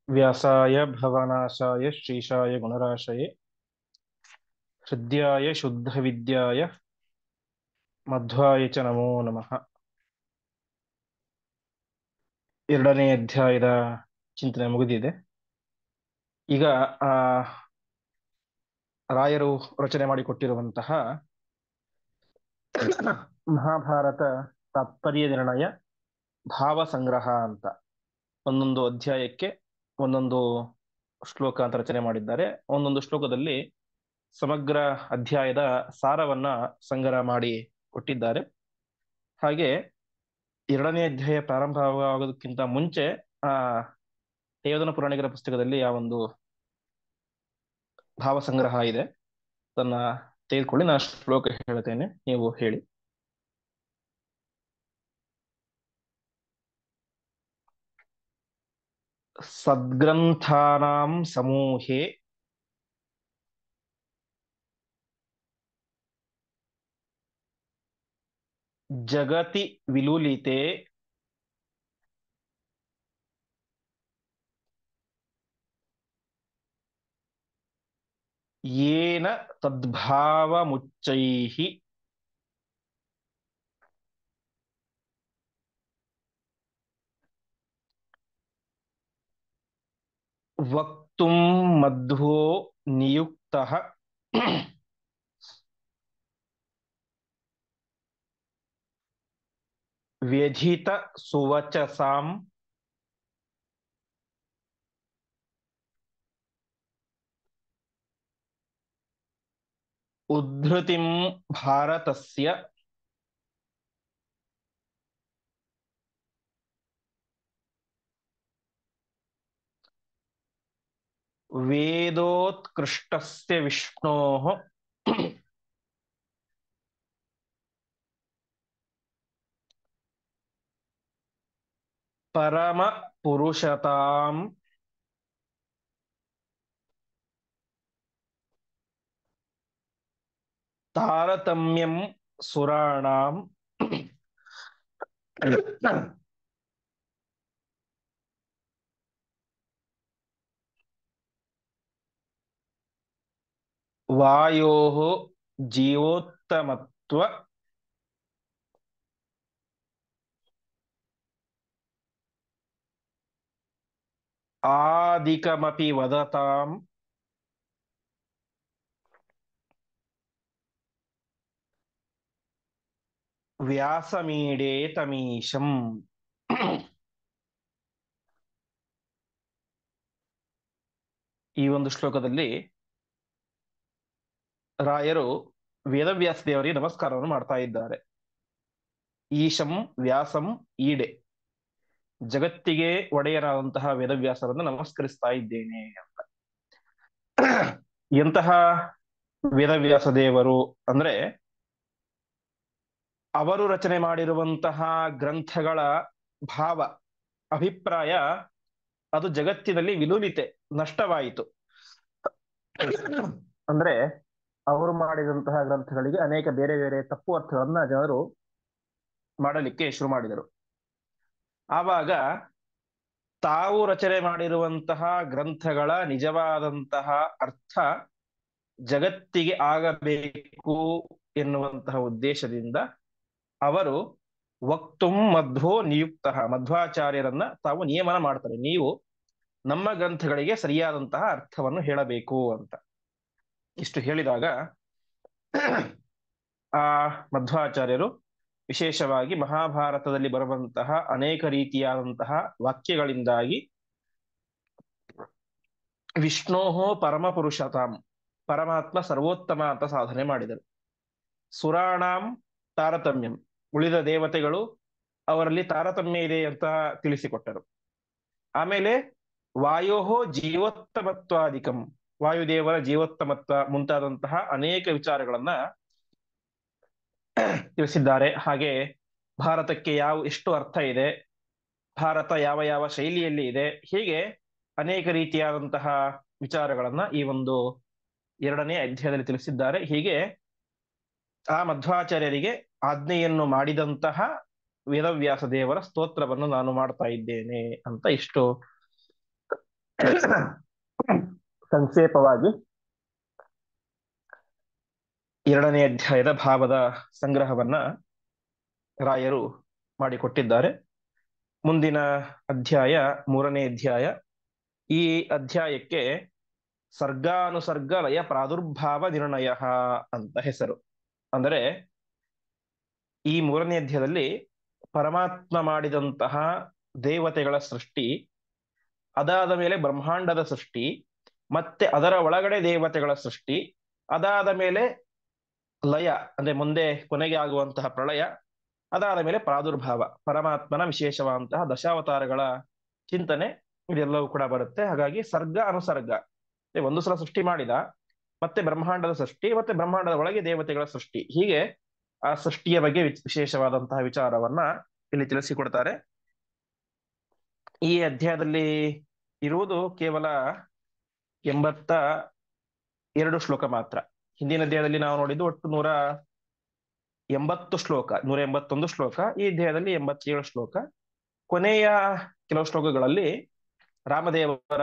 व्यासाय भवनाशाय श्रीशाय गुणराशये हृद्याय शुद्धविद्याय मध्वाय च नमो नमः। ಎರಡನೇ ಅಧ್ಯಾಯದ ಚಿಂತನೆ ಮುಗಿದಿದೆ. ಈಗ ಆ ರಾಯರು ರಚನೆ ಮಾಡಿಕೊಟ್ಟಿರುವಂತಹ ಮಹಾಭಾರತ ತಾತ್ಪರ್ಯ ನಿರ್ಣಯ ಭಾವ ಸಂಗ್ರಹ ಅಂತ ಒಂದೊಂದು ಅಧ್ಯಾಯಕ್ಕೆ ಒಂದೊಂದು ಶ್ಲೋಕ ಅಂತ ರಚನೆ ಮಾಡಿದ್ದಾರೆ. ಒಂದೊಂದು ಶ್ಲೋಕದಲ್ಲಿ ಸಮಗ್ರ ಅಧ್ಯಾಯದ ಸಾರವನ್ನ ಸಂಗ್ರಹ ಮಾಡಿ ಕೊಟ್ಟಿದ್ದಾರೆ. ಹಾಗೆ ಎರಡನೇ ಅಧ್ಯಾಯ ಪ್ರಾರಂಭವಾಗೋದಕ್ಕಿಂತ ಮುಂಚೆ ಆ ದೇವದನ ಪುರಾಣಿಕರ ಪುಸ್ತಕದಲ್ಲಿ ಆ ಒಂದು ಭಾವ ಸಂಗ್ರಹ ಇದೆ, ಅದನ್ನ ತೆಗೆದುಕೊಳ್ಳಿ. ನಾನು ಶ್ಲೋಕ ಹೇಳ್ತೇನೆ, ನೀವು ಹೇಳಿ. ಸದ್ಗ್ರಂಥಾನಾಂ ಸಮೂಹೆ ಜಗತಿ ವಿಲುಲಿತೆ ಯೇನ ತದ್ಭಾವಮುಚ್ಚೈಃ ವಕ್ತುಂ ಮಧ್ವೋ ನಿಯುಕ್ತಃ ವ್ಯಧಿತ ಸುವಚಸಾಂ ಉದ್ಧೃತಿಂ ಭಾರತಸ್ಯ ವೇದೋತ್ಕೃಷ್ಟಸ್ಯ ವಿಷ್ಣೋಃ ಪರಮ ಪುರುಷತಾಂ ತಾರತಮ್ಯಂ ಸುರಾಣಾಂ ವಾಯೋಃ ಜೀವೋತ್ತಮತ್ವ ಆದಿಕಮಪಿ ವದತಾಂ ವ್ಯಾಸಮೀಡೇ ತಮೀಶಂ. ಈ ಒಂದು ಶ್ಲೋಕದಲ್ಲಿ ರಾಯರು ವೇದವ್ಯಾಸ ದೇವರಿಗೆ ನಮಸ್ಕಾರವನ್ನು ಮಾಡ್ತಾ ಇದ್ದಾರೆ. ಈಶಂ ವ್ಯಾಸಂ ಈಡೆ, ಜಗತ್ತಿಗೆ ಒಡೆಯರಾದಂತಹ ವೇದವ್ಯಾಸರನ್ನು ನಮಸ್ಕರಿಸ್ತಾ ಇದ್ದೇನೆ ಅಂತ. ಎಂತಹ ವೇದವ್ಯಾಸ ದೇವರು ಅಂದ್ರೆ, ಅವರು ರಚನೆ ಮಾಡಿರುವಂತಹ ಗ್ರಂಥಗಳ ಭಾವ ಅಭಿಪ್ರಾಯ ಅದು ಜಗತ್ತಿನಲ್ಲಿ ವಿಲುಲಿತೆ, ನಷ್ಟವಾಯಿತು. ಅಂದ್ರೆ ಅವರು ಮಾಡಿದಂತಹ ಗ್ರಂಥಗಳಿಗೆ ಅನೇಕ ಬೇರೆ ಬೇರೆ ತಪ್ಪು ಅರ್ಥಗಳನ್ನ ಜನರು ಮಾಡಲಿಕ್ಕೆ ಶುರು ಮಾಡಿದರು. ಆವಾಗ ತಾವು ರಚನೆ ಮಾಡಿರುವಂತಹ ಗ್ರಂಥಗಳ ನಿಜವಾದಂತಹ ಅರ್ಥ ಜಗತ್ತಿಗೆ ಆಗಬೇಕು ಎನ್ನುವಂತಹ ಉದ್ದೇಶದಿಂದ ಅವರು ವಕ್ತುಂ ಮಧ್ವೋ ನಿಯುಕ್ತಃ, ಮಧ್ವಾಚಾರ್ಯರನ್ನ ತಾವು ನಿಯಮನ ಮಾಡ್ತಾರೆ, ನೀವು ನಮ್ಮ ಗ್ರಂಥಗಳಿಗೆ ಸರಿಯಾದಂತಹ ಅರ್ಥವನ್ನು ಹೇಳಬೇಕು ಅಂತ. ಇಷ್ಟು ಹೇಳಿದಾಗ ಆ ಮಧ್ವಾಚಾರ್ಯರು ವಿಶೇಷವಾಗಿ ಮಹಾಭಾರತದಲ್ಲಿ ಬರುವಂತಹ ಅನೇಕ ರೀತಿಯಾದಂತಹ ವಾಕ್ಯಗಳಿಂದಾಗಿ ವಿಷ್ಣೋಹೋ ಪರಮ ಪುರುಷತಾಂ, ಪರಮಾತ್ಮ ಸರ್ವೋತ್ತಮ ಅಂತ ಸಾಧನೆ ಮಾಡಿದರು. ಸುರಾಣಾಂ ತಾರತಮ್ಯಂ, ಉಳಿದ ದೇವತೆಗಳು ಅವರಲ್ಲಿ ತಾರತಮ್ಯ ಇದೆ ಅಂತ ತಿಳಿಸಿಕೊಟ್ಟರು. ಆಮೇಲೆ ವಾಯೋಹೋ ಜೀವೋತ್ತಮತ್ವಾದಿಕಂ, ವಾಯುದೇವರ ಜೀವೋತ್ತಮತ್ವ ಮುಂತಾದಂತಹ ಅನೇಕ ವಿಚಾರಗಳನ್ನ ತಿಳಿಸಿದ್ದಾರೆ. ಹಾಗೆ ಭಾರತಕ್ಕೆ ಎಷ್ಟು ಅರ್ಥ ಇದೆ, ಭಾರತ ಯಾವ ಯಾವ ಶೈಲಿಯಲ್ಲಿ ಇದೆ, ಹೀಗೆ ಅನೇಕ ರೀತಿಯಾದಂತಹ ವಿಚಾರಗಳನ್ನ ಈ ಒಂದು ಎರಡನೇ ಅಧ್ಯಾಯದಲ್ಲಿ ತಿಳಿಸಿದ್ದಾರೆ. ಹೀಗೆ ಆ ಮಧ್ವಾಚಾರ್ಯರಿಗೆ ಆಜ್ಞೆಯನ್ನು ಮಾಡಿದಂತಹ ವೇದವ್ಯಾಸ ದೇವರ ಸ್ತೋತ್ರವನ್ನು ನಾನು ಮಾಡ್ತಾ ಇದ್ದೇನೆ ಅಂತ ಇಷ್ಟು ಸಂಕ್ಷೇಪವಾಗಿ ಎರಡನೇ ಅಧ್ಯಾಯದ ಭಾವದ ಸಂಗ್ರಹವನ್ನ ರಾಯರು ಮಾಡಿಕೊಟ್ಟಿದ್ದಾರೆ. ಮುಂದಿನ ಅಧ್ಯಾಯ ಮೂರನೇ ಅಧ್ಯಾಯ. ಈ ಅಧ್ಯಾಯಕ್ಕೆ ಸರ್ಗಾನುಸರ್ಗ ಲಯ ಪ್ರಾದುರ್ಭಾವ ನಿರ್ಣಯ ಅಂತ ಹೆಸರು. ಅಂದರೆ ಈ ಮೂರನೇ ಅಧ್ಯಾಯದಲ್ಲಿ ಪರಮಾತ್ಮ ಮಾಡಿದಂತಹ ದೇವತೆಗಳ ಸೃಷ್ಟಿ, ಅದಾದ ಮೇಲೆ ಬ್ರಹ್ಮಾಂಡದ ಸೃಷ್ಟಿ, ಮತ್ತೆ ಅದರ ಒಳಗಡೆ ದೇವತೆಗಳ ಸೃಷ್ಟಿ, ಅದಾದ ಮೇಲೆ ಲಯ ಅಂದ್ರೆ ಮುಂದೆ ಕೊನೆಗೆ ಆಗುವಂತಹ ಪ್ರಳಯ, ಅದಾದ ಮೇಲೆ ಪ್ರಾದುರ್ಭಾವ, ಪರಮಾತ್ಮನ ವಿಶೇಷವಾದಂತಹ ದಶಾವತಾರಗಳ ಚಿಂತನೆ, ಇದೆಲ್ಲವೂ ಕೂಡ ಬರುತ್ತೆ. ಹಾಗಾಗಿ ಸರ್ಗ ಅನುಸರ್ಗ, ಒಂದು ಸಲ ಸೃಷ್ಟಿ ಮಾಡಿದ, ಮತ್ತೆ ಬ್ರಹ್ಮಾಂಡದ ಸೃಷ್ಟಿ, ಮತ್ತೆ ಬ್ರಹ್ಮಾಂಡದ ಒಳಗೆ ದೇವತೆಗಳ ಸೃಷ್ಟಿ, ಹೀಗೆ ಆ ಸೃಷ್ಟಿಯ ಬಗ್ಗೆ ವಿಶೇಷವಾದಂತಹ ವಿಚಾರವನ್ನ ಇಲ್ಲಿ ತಿಳಿಸಿಕೊಡ್ತಾರೆ. ಈ ಅಧ್ಯಾಯದಲ್ಲಿ ಇರುವುದು ಕೇವಲ 82 ಶ್ಲೋಕ ಮಾತ್ರ. ಹಿಂದಿನ ಅಧ್ಯಾಯದಲ್ಲಿ ನಾವು ನೋಡಿದ್ದು ಒಟ್ಟು 180 ಶ್ಲೋಕ, 181 ಶ್ಲೋಕ. ಈ ಅಧ್ಯಾಯದಲ್ಲಿ 87 ಶ್ಲೋಕ. ಕೊನೆಯ ಕೆಲವು ಶ್ಲೋಕಗಳಲ್ಲಿ ರಾಮದೇವರ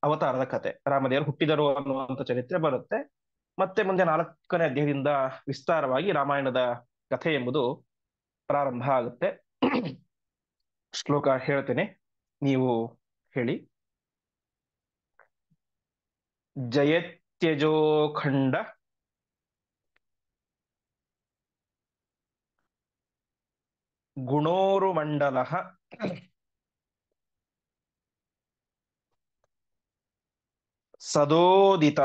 ಅವತಾರದ ಕತೆ, ರಾಮದೇವರು ಹುಟ್ಟಿದರು ಅನ್ನುವಂಥ ಚರಿತ್ರೆ ಬರುತ್ತೆ. ಮತ್ತೆ ಮುಂದೆ 4ನೇ ಅಧ್ಯಾಯದಿಂದ ವಿಸ್ತಾರವಾಗಿ ರಾಮಾಯಣದ ಕಥೆ ಎಂಬುದು ಪ್ರಾರಂಭ ಆಗುತ್ತೆ. ಶ್ಲೋಕ ಹೇಳ್ತೇನೆ, ನೀವು ಹೇಳಿ. ಜಯತ್ಯಜೋಖಂಡ ಗುಣೋರುಮಂಡಲ ಸದೋದಿತ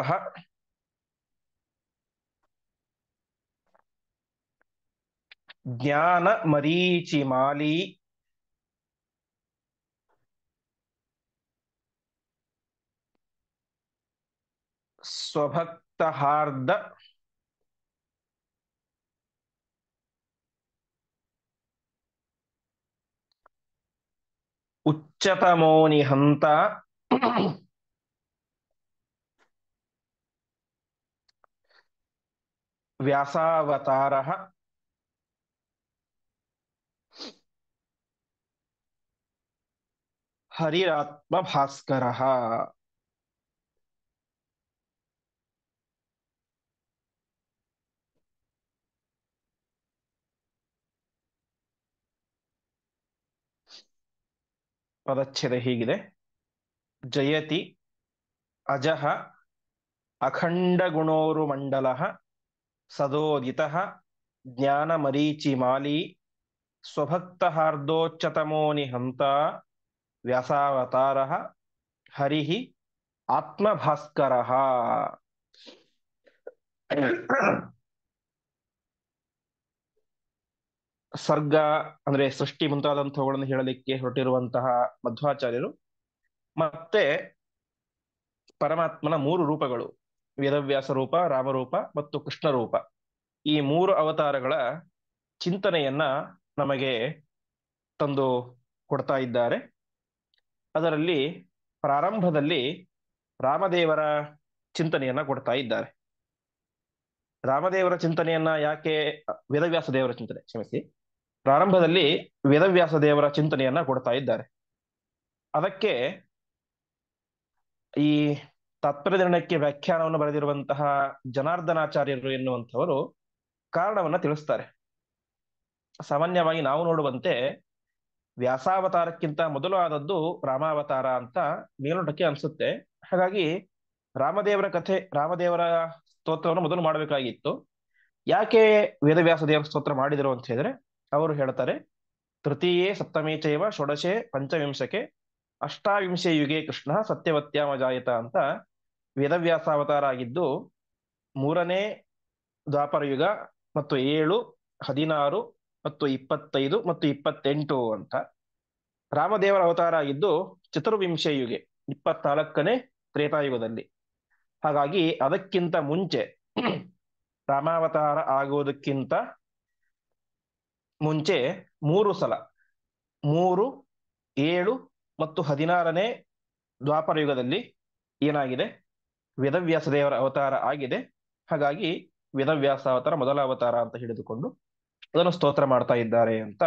ಜ್ಞಾನ ಮರೀಚಿಮಾಲಿ ಸ್ವಭಕ್ತಹಾರ್ದ ಉಚ್ಚತಮೋನಿಹಂತ ವ್ಯಾಸಾವತಾರ ಹರಿರಾತ್ಮ ಭಾಸ್ಕರ. ಪದಚ್ಛೇದ ಹೀಗಿದೆ: ಜಯತಿ ಅಜಃ ಅಖಂಡ ಗುಣೋರುಮಂಡಲ ಸದೋದಿತ ಜ್ಞಾನ ಮರೀಚಿಮಾಲಿ ಸ್ವಭಕ್ತಹಾರ್ದೋಚ್ಚತಮೋ ನಿಹಂತ ವ್ಯಾಸಾವತಾರ ಹರಿ ಆತ್ಮಭಾಸ್ಕರ. ಸರ್ಗ ಅಂದ್ರೆ ಸೃಷ್ಟಿ ಮುಂತಾದಂಥವುಗಳನ್ನು ಹೇಳಲಿಕ್ಕೆ ಹೊರಟಿರುವಂತಹ ಮಧ್ವಾಚಾರ್ಯರು ಮತ್ತೆ ಪರಮಾತ್ಮನ 3 ರೂಪಗಳು, ವೇದವ್ಯಾಸ ರೂಪ, ರಾಮರೂಪ ಮತ್ತು ಕೃಷ್ಣ ರೂಪ, ಈ 3 ಅವತಾರಗಳ ಚಿಂತನೆಯನ್ನ ನಮಗೆ ತಂದು ಕೊಡ್ತಾ ಇದ್ದಾರೆ. ಅದರಲ್ಲಿ ಪ್ರಾರಂಭದಲ್ಲಿ ರಾಮದೇವರ ಚಿಂತನೆಯನ್ನ ಕೊಡ್ತಾ ಇದ್ದಾರೆ. ರಾಮದೇವರ ಚಿಂತನೆಯನ್ನ ಯಾಕೆ, ವೇದವ್ಯಾಸ ದೇವರ ಚಿಂತನೆ, ಕ್ಷಮಿಸಿ, ಪ್ರಾರಂಭದಲ್ಲಿ ವೇದವ್ಯಾಸ ದೇವರ ಚಿಂತನೆಯನ್ನ ಕೊಡ್ತಾ ಇದ್ದಾರೆ. ಅದಕ್ಕೆ ಈ ತಾತ್ಪರ್ಯ ನಿರ್ಣಯಕ್ಕೆ ವ್ಯಾಖ್ಯಾನವನ್ನು ಬರೆದಿರುವಂತಹ ಜನಾರ್ದನಾಚಾರ್ಯರು ಎನ್ನುವಂಥವರು ಕಾರಣವನ್ನ ತಿಳಿಸ್ತಾರೆ. ಸಾಮಾನ್ಯವಾಗಿ ನಾವು ನೋಡುವಂತೆ ವ್ಯಾಸಾವತಾರಕ್ಕಿಂತ ಮೊದಲು ಆದದ್ದು ರಾಮಾವತಾರ ಅಂತ ಮೇಲ್ನೋಟಕ್ಕೆ ಅನ್ಸುತ್ತೆ. ಹಾಗಾಗಿ ರಾಮದೇವರ ಕಥೆ, ರಾಮದೇವರ ಸ್ತೋತ್ರವನ್ನು ಮೊದಲು ಮಾಡಬೇಕಾಗಿತ್ತು. ಯಾಕೆ ವೇದವ್ಯಾಸ ದೇವರ ಸ್ತೋತ್ರ ಮಾಡಿದರು ಅಂತ ಹೇಳಿದ್ರೆ, ಅವರು ಹೇಳ್ತಾರೆ, ತೃತೀಯೇ ಸಪ್ತಮೇ ಚೈವ ಷೋಡಶೆ ಪಂಚವಿಂಶಕೆ ಅಷ್ಟಾವಿಂಶೆ ಯುಗೆ ಕೃಷ್ಣ ಸತ್ಯವತ್ಯಾಮಜಾಯತ ಅಂತ ವೇದವ್ಯಾಸ ಅವತಾರ ಆಗಿದ್ದು 3ನೇ ದ್ವಾಪರ ಯುಗ ಮತ್ತು 7, 16 ಮತ್ತು 25 ಮತ್ತು 28 ಅಂತ. ರಾಮದೇವರ ಅವತಾರ ಆಗಿದ್ದು ಚತುರ್ವಿಂಶೆ ಯುಗೆ 24ನೇ ತ್ರೇತಾಯುಗದಲ್ಲಿ. ಹಾಗಾಗಿ ಅದಕ್ಕಿಂತ ಮುಂಚೆ ರಾಮಾವತಾರ ಆಗುವುದಕ್ಕಿಂತ ಮುಂಚೆ 3 ಸಲ, 3, 7 ಮತ್ತು 16ನೇ ದ್ವಾಪರ ಯುಗದಲ್ಲಿ ಏನಾಗಿದೆ, ವೇದವ್ಯಾಸ ದೇವರ ಅವತಾರ ಆಗಿದೆ. ಹಾಗಾಗಿ ವೇದವ್ಯಾಸ ಅವತಾರ ಮೊದಲ ಅವತಾರ ಅಂತ ಹಿಡಿದುಕೊಂಡು ಅದನ್ನು ಸ್ತೋತ್ರ ಮಾಡ್ತಾ ಇದ್ದಾರೆ ಅಂತ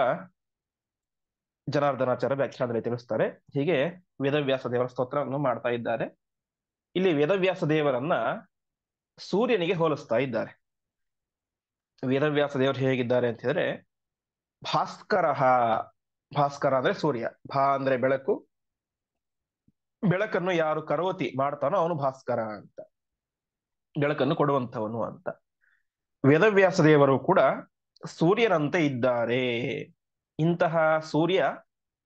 ಜನಾರ್ದನಾಚಾರ್ಯ ವ್ಯಾಖ್ಯಾನದಲ್ಲಿ ತಿಳಿಸ್ತಾರೆ. ಹೀಗೆ ವೇದವ್ಯಾಸ ದೇವರ ಸ್ತೋತ್ರವನ್ನು ಮಾಡ್ತಾ ಇದ್ದಾರೆ. ಇಲ್ಲಿ ವೇದವ್ಯಾಸ ದೇವರನ್ನ ಸೂರ್ಯನಿಗೆ ಹೋಲಿಸ್ತಾ ಇದ್ದಾರೆ. ವೇದವ್ಯಾಸ ದೇವರು ಹೇಗಿದ್ದಾರೆ ಅಂತ ಹೇಳಿದ್ರೆ, ಭಾಸ್ಕರ. ಭಾಸ್ಕರ ಅಂದ್ರೆ ಸೂರ್ಯ, ಭಾ ಅಂದ್ರೆ ಬೆಳಕು, ಬೆಳಕನ್ನು ಯಾರು ಕರೋತಿ ಮಾಡ್ತಾನೋ ಅವನು ಭಾಸ್ಕರ ಅಂತ, ಬೆಳಕನ್ನು ಕೊಡುವಂಥವನು ಅಂತ. ವೇದವ್ಯಾಸ ದೇವರು ಕೂಡ ಸೂರ್ಯನಂತೆ ಇದ್ದಾರೆ. ಇಂತಹ ಸೂರ್ಯ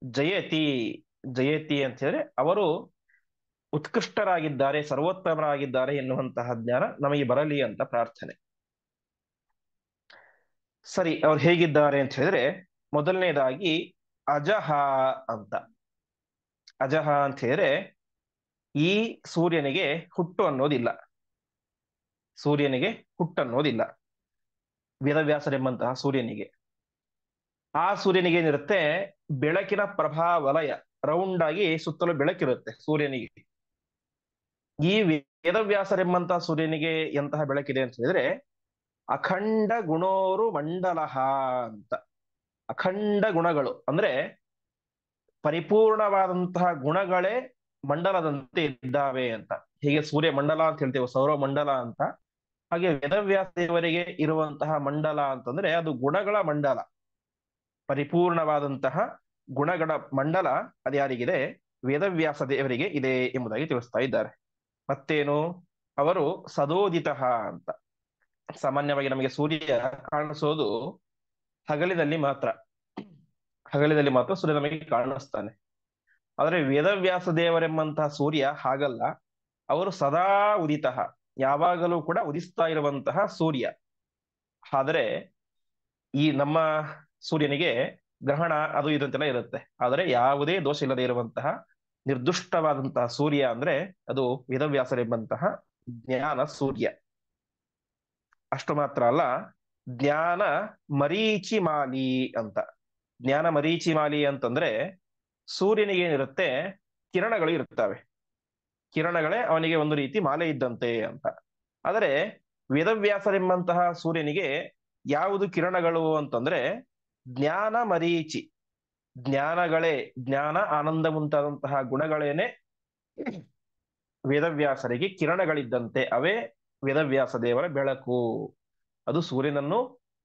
ಜಯತಿ, ಜಯತಿ ಅಂತ ಹೇಳಿದ್ರೆ ಅವರು ಉತ್ಕೃಷ್ಟರಾಗಿದ್ದಾರೆ, ಸರ್ವೋತ್ತಮರಾಗಿದ್ದಾರೆ ಎನ್ನುವಂತಹ ಜ್ಞಾನ ನಮಗೆ ಬರಲಿ ಅಂತ ಪ್ರಾರ್ಥನೆ. ಸರಿ, ಅವ್ರು ಹೇಗಿದ್ದಾರೆ ಅಂತ ಹೇಳಿದ್ರೆ, ಮೊದಲನೇದಾಗಿ ಅಜಹ ಅಂತ. ಅಜಹ ಅಂತ ಹೇಳಿದ್ರೆ ಈ ಸೂರ್ಯನಿಗೆ ಹುಟ್ಟು ಅನ್ನೋದಿಲ್ಲ, ಸೂರ್ಯನಿಗೆ ಹುಟ್ಟನ್ನೋದಿಲ್ಲ. ವೇದವ್ಯಾಸರೆಂಬಂತಹ ಸೂರ್ಯನಿಗೆ, ಆ ಸೂರ್ಯನಿಗೆ ಏನಿರುತ್ತೆ, ಬೆಳಕಿನ ಪ್ರಭಾ ವಲಯ ರೌಂಡ್ ಆಗಿ ಸುತ್ತಲೂ ಬೆಳಕಿರುತ್ತೆ ಸೂರ್ಯನಿಗೆ. ಈ ವೇದವ್ಯಾಸರೆಂಬಂತಹ ಸೂರ್ಯನಿಗೆ ಎಂತಹ ಬೆಳಕಿದೆ ಅಂತ ಹೇಳಿದ್ರೆ, ಅಖಂಡ ಗುಣೋರು ಮಂಡಲಹ ಅಂತ. ಅಖಂಡ ಗುಣಗಳು ಅಂದ್ರೆ ಪರಿಪೂರ್ಣವಾದಂತಹ ಗುಣಗಳೇ ಮಂಡಲದಂತೆ ಇದ್ದಾವೆ ಅಂತ. ಹೀಗೆ ಸೂರ್ಯ ಮಂಡಲ ಅಂತ ಹೇಳ್ತೇವೆ, ಸೌರ ಮಂಡಲ ಅಂತ. ಹಾಗೆ ವೇದವ್ಯಾಸ ದೇವರಿಗೆ ಇರುವಂತಹ ಮಂಡಲ ಅಂತಂದ್ರೆ ಅದು ಗುಣಗಳ ಮಂಡಲ, ಪರಿಪೂರ್ಣವಾದಂತಹ ಗುಣಗಳ ಮಂಡಲ. ಅದು ಯಾರಿಗಿದೆ? ವೇದವ್ಯಾಸ ದೇವರಿಗೆ ಇದೆ ಎಂಬುದಾಗಿ ತಿಳಿಸ್ತಾ ಇದ್ದಾರೆ. ಮತ್ತೇನು, ಅವರು ಸದೋದಿತ ಅಂತ. ಸಾಮಾನ್ಯವಾಗಿ ನಮಗೆ ಸೂರ್ಯ ಕಾಣಿಸೋದು ಹಗಲಿನಲ್ಲಿ ಮಾತ್ರ, ಹಗಲಿನಲ್ಲಿ ಮಾತ್ರ ಸೂರ್ಯ ನಮಗೆ ಕಾಣಿಸ್ತಾನೆ. ಆದರೆ ವೇದವ್ಯಾಸ ದೇವರೆಂಬಂತಹ ಸೂರ್ಯ ಹಾಗಲ್ಲ, ಅವರು ಸದಾ ಉದಿತ, ಯಾವಾಗಲೂ ಕೂಡ ಉದಿಸ್ತಾ ಇರುವಂತಹ ಸೂರ್ಯ. ಆದರೆ ಈ ನಮ್ಮ ಸೂರ್ಯನಿಗೆ ಗ್ರಹಣ ಅದು ಇದಂತೆಲ್ಲ ಇರುತ್ತೆ, ಆದರೆ ಯಾವುದೇ ದೋಷ ಇಲ್ಲದೆ ಇರುವಂತಹ ನಿರ್ದುಷ್ಟವಾದಂತಹ ಸೂರ್ಯ ಅಂದ್ರೆ ಅದು ವೇದವ್ಯಾಸರೆಂಬಂತಹ ಜ್ಞಾನ ಸೂರ್ಯ. ಅಷ್ಟು ಮಾತ್ರ ಅಲ್ಲ, ಜ್ಞಾನ ಮರೀಚಿಮಾಲಿ ಅಂತ. ಜ್ಞಾನ ಮರೀಚಿಮಾಲಿ ಅಂತಂದ್ರೆ ಸೂರ್ಯನಿಗೆ ಏನಿರುತ್ತೆ, ಕಿರಣಗಳು ಇರುತ್ತವೆ, ಕಿರಣಗಳೇ ಅವನಿಗೆ ಒಂದು ರೀತಿ ಮಾಲೆ ಇದ್ದಂತೆ ಅಂತ. ಆದರೆ ವೇದವ್ಯಾಸರೆಂಬಂತಹ ಸೂರ್ಯನಿಗೆ ಯಾವುದು ಕಿರಣಗಳು ಅಂತಂದ್ರೆ ಜ್ಞಾನ ಮರೀಚಿ, ಜ್ಞಾನಗಳೇ, ಜ್ಞಾನ ಆನಂದ ಮುಂತಾದಂತಹ ಗುಣಗಳೇನೆ ವೇದವ್ಯಾಸರಿಗೆ ಕಿರಣಗಳಿದ್ದಂತೆ. ಅವೇ ವೇದವ್ಯಾಸ ದೇವರ ಬೆಳಕು. ಅದು ಸೂರ್ಯನನ್ನು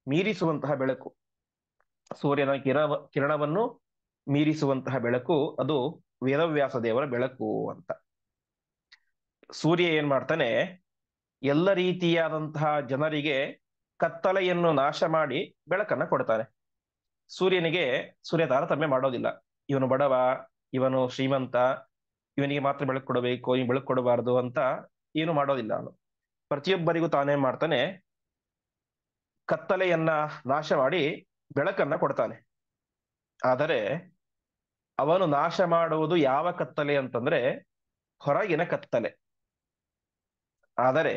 ಮೀರಿಸುವಂತಹ ಬೆಳಕು, ಸೂರ್ಯನ ಕಿರಣವನ್ನು ಮೀರಿಸುವಂತಹ ಬೆಳಕು, ಅದು ವೇದವ್ಯಾಸ ದೇವರ ಬೆಳಕು ಅಂತ. ಸೂರ್ಯ ಏನ್ ಮಾಡ್ತಾನೆ, ಎಲ್ಲ ರೀತಿಯಾದಂತಹ ಜನರಿಗೆ ಕತ್ತಲೆಯನ್ನು ನಾಶ ಮಾಡಿ ಬೆಳಕನ್ನ ಕೊಡ್ತಾನೆ. ಸೂರ್ಯನಿಗೆ ಸೂರ್ಯ ತಾರತಮ್ಯ ಮಾಡೋದಿಲ್ಲ, ಇವನು ಬಡವ, ಇವನು ಶ್ರೀಮಂತ, ಇವನಿಗೆ ಮಾತ್ರ ಬೆಳಕು ಕೊಡಬೇಕು, ಇವನು ಬೆಳಕು ಕೊಡಬಾರದು ಅಂತ ಏನು ಮಾಡೋದಿಲ್ಲ. ಅವನು ಪ್ರತಿಯೊಬ್ಬರಿಗೂ ತಾನೇ ಮಾಡ್ತಾನೆ, ಕತ್ತಲೆಯನ್ನ ನಾಶ ಮಾಡಿ ಬೆಳಕನ್ನ ಕೊಡ್ತಾನೆ. ಆದರೆ ಅವನು ನಾಶ ಮಾಡುವುದು ಯಾವ ಕತ್ತಲೆ ಅಂತಂದ್ರೆ ಹೊರಗಿನ ಕತ್ತಲೆ. ಆದರೆ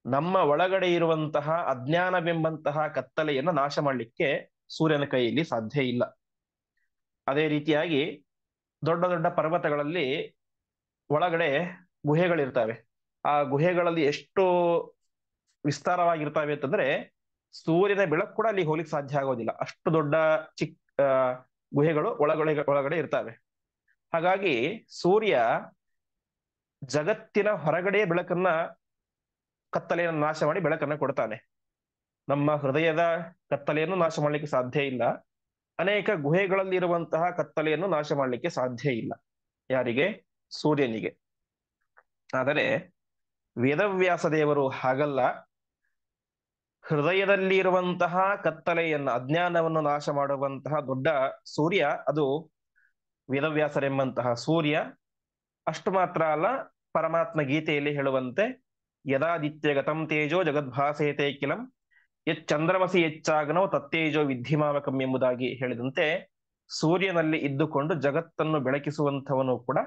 ನಮ್ಮ ಒಳಗಡೆ ಇರುವಂತಹ ಅಜ್ಞಾನವೆಂಬಂತಹ ಕತ್ತಲೆಯನ್ನು ನಾಶ ಮಾಡಲಿಕ್ಕೆ ಸೂರ್ಯನ ಕೈಯಲ್ಲಿ ಸಾಧ್ಯ ಇಲ್ಲ. ಅದೇ ರೀತಿಯಾಗಿ ದೊಡ್ಡ ದೊಡ್ಡ ಪರ್ವತಗಳಲ್ಲಿ ಒಳಗಡೆ ಗುಹೆಗಳಿರ್ತವೆ. ಆ ಗುಹೆಗಳಲ್ಲಿ ಎಷ್ಟು ವಿಸ್ತಾರವಾಗಿರ್ತವೆ ಅಂತಂದ್ರೆ ಸೂರ್ಯನ ಬೆಳಕು ಕೂಡ ಅಲ್ಲಿ ಹೋಗ್ಲಿಕ್ಕೆ ಸಾಧ್ಯ ಆಗೋದಿಲ್ಲ, ಅಷ್ಟು ದೊಡ್ಡ ಚಿಕ್ಕ ಗುಹೆಗಳು ಒಳಗಡೆ ಇರ್ತವೆ. ಹಾಗಾಗಿ ಸೂರ್ಯ ಜಗತ್ತಿನ ಹೊರಗಡೆ ಬೆಳಕನ್ನ, ಕತ್ತಲೆಯನ್ನು ನಾಶ ಮಾಡಿ ಬೆಳಕನ್ನ ಕೊಡ್ತಾನೆ. ನಮ್ಮ ಹೃದಯದ ಕತ್ತಲೆಯನ್ನು ನಾಶ ಮಾಡಲಿಕ್ಕೆ ಸಾಧ್ಯ ಇಲ್ಲ, ಅನೇಕ ಗುಹೆಗಳಲ್ಲಿ ಇರುವಂತಹ ಕತ್ತಲೆಯನ್ನು ನಾಶ ಮಾಡಲಿಕ್ಕೆ ಸಾಧ್ಯ ಇಲ್ಲ. ಯಾರಿಗೆ? ಸೂರ್ಯನಿಗೆ. ಆದರೆ ವೇದವ್ಯಾಸ ದೇವರು ಹಾಗಲ್ಲ, ಹೃದಯದಲ್ಲಿ ಇರುವಂತಹ ಕತ್ತಲೆಯನ್ನು, ಅಜ್ಞಾನವನ್ನು ನಾಶ ಮಾಡುವಂತಹ ದೊಡ್ಡ ಸೂರ್ಯ ಅದು ವೇದವ್ಯಾಸರೆಂಬಂತಹ ಸೂರ್ಯ. ಅಷ್ಟು ಮಾತ್ರ ಅಲ್ಲ, ಪರಮಾತ್ಮ ಗೀತೆಯಲ್ಲಿ ಹೇಳುವಂತೆ ಯದಾದಿತ್ಯ ಗತಂ ತೇಜೋ ಜಗದ್ಭಾಸೇತೆ ಕಿಲಂ ಚಂದ್ರಮಸಿ ಹೆಚ್ಚಾಗನೋ ತತ್ತೇಜೋ ವಿದ್ಧಿಮಾವಕಂ ಎಂಬುದಾಗಿ ಹೇಳಿದಂತೆ ಸೂರ್ಯನಲ್ಲಿ ಇದ್ದುಕೊಂಡು ಜಗತ್ತನ್ನು ಬೆಳಕಿಸುವಂಥವನು ಕೂಡ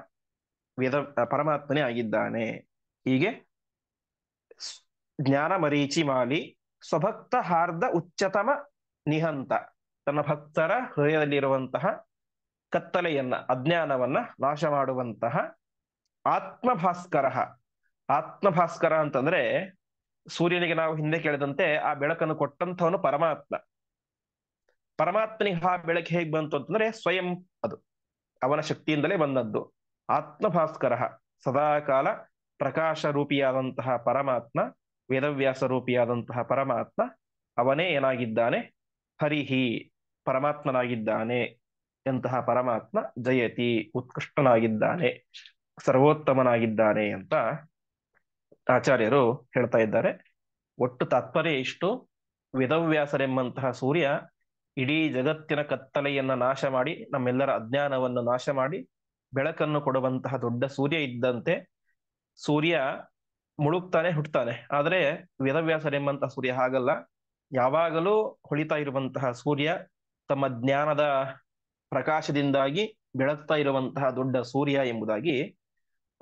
ವೇದ ಪರಮಾತ್ಮನೇ ಆಗಿದ್ದಾನೆ. ಹೀಗೆ ಜ್ಞಾನ ಮರೀಚಿ ಮಾಲಿ ಸ್ವಭಕ್ತ ಹಾರ್ದ ಉಚ್ಚತಮ ನಿಹಂತ, ತನ್ನ ಭಕ್ತರ ಹೃದಯದಲ್ಲಿರುವಂತಹ ಕತ್ತಲೆಯನ್ನ, ಅಜ್ಞಾನವನ್ನ ನಾಶ ಮಾಡುವಂತಹ ಆತ್ಮಭಾಸ್ಕರ. ಆತ್ಮಭಾಸ್ಕರ ಅಂತಂದ್ರೆ ಸೂರ್ಯನಿಗೆ ನಾವು ಹಿಂದೆ ಕೇಳಿದಂತೆ ಆ ಬೆಳಕನ್ನು ಕೊಟ್ಟಂಥವನು ಪರಮಾತ್ಮ. ಪರಮಾತ್ಮನಿಗೆ ಆ ಬೆಳಕು ಹೇಗೆ ಬಂತು ಅಂತಂದ್ರೆ ಸ್ವಯಂ ಅವನ ಶಕ್ತಿಯಿಂದಲೇ ಬಂದದ್ದು. ಆತ್ಮಭಾಸ್ಕರ, ಸದಾಕಾಲ ಪ್ರಕಾಶ ರೂಪಿಯಾದಂತಹ ಪರಮಾತ್ಮ, ವೇದವ್ಯಾಸ ರೂಪಿಯಾದಂತಹ ಪರಮಾತ್ಮ, ಅವನೇ ಏನಾಗಿದ್ದಾನೆ? ಹರಿಹಿ, ಪರಮಾತ್ಮನಾಗಿದ್ದಾನೆ. ಎಂತಹ ಪರಮಾತ್ಮ ಜಯತಿ, ಉತ್ಕೃಷ್ಟನಾಗಿದ್ದಾನೆ, ಸರ್ವೋತ್ತಮನಾಗಿದ್ದಾನೆ ಅಂತ ಆಚಾರ್ಯರು ಹೇಳ್ತಾ ಇದ್ದಾರೆ. ಒಟ್ಟು ತಾತ್ಪರ್ಯ ಇಷ್ಟು: ವೇದವ್ಯಾಸರೆಂಬಂತಹ ಸೂರ್ಯ ಇಡೀ ಜಗತ್ತಿನ ಕತ್ತಲೆಯನ್ನ ನಾಶ ಮಾಡಿ, ನಮ್ಮೆಲ್ಲರ ಅಜ್ಞಾನವನ್ನು ನಾಶ ಮಾಡಿ ಬೆಳಕನ್ನು ಕೊಡುವಂತಹ ದೊಡ್ಡ ಸೂರ್ಯ ಇದ್ದಂತೆ. ಸೂರ್ಯ ಮುಳುಗ್ತಾನೆ, ಹುಟ್ಟುತ್ತಾನೆ. ಆದರೆ ವೇದವ್ಯಾಸರೆಂಬಂತಹ ಸೂರ್ಯ ಹಾಗಲ್ಲ, ಯಾವಾಗಲೂ ಹೊಳಿತಾ ಇರುವಂತಹ ಸೂರ್ಯ, ತಮ್ಮ ಜ್ಞಾನದ ಪ್ರಕಾಶದಿಂದಾಗಿ ಬೆಳಗ್ತಾ ಇರುವಂತಹ ದೊಡ್ಡ ಸೂರ್ಯ ಎಂಬುದಾಗಿ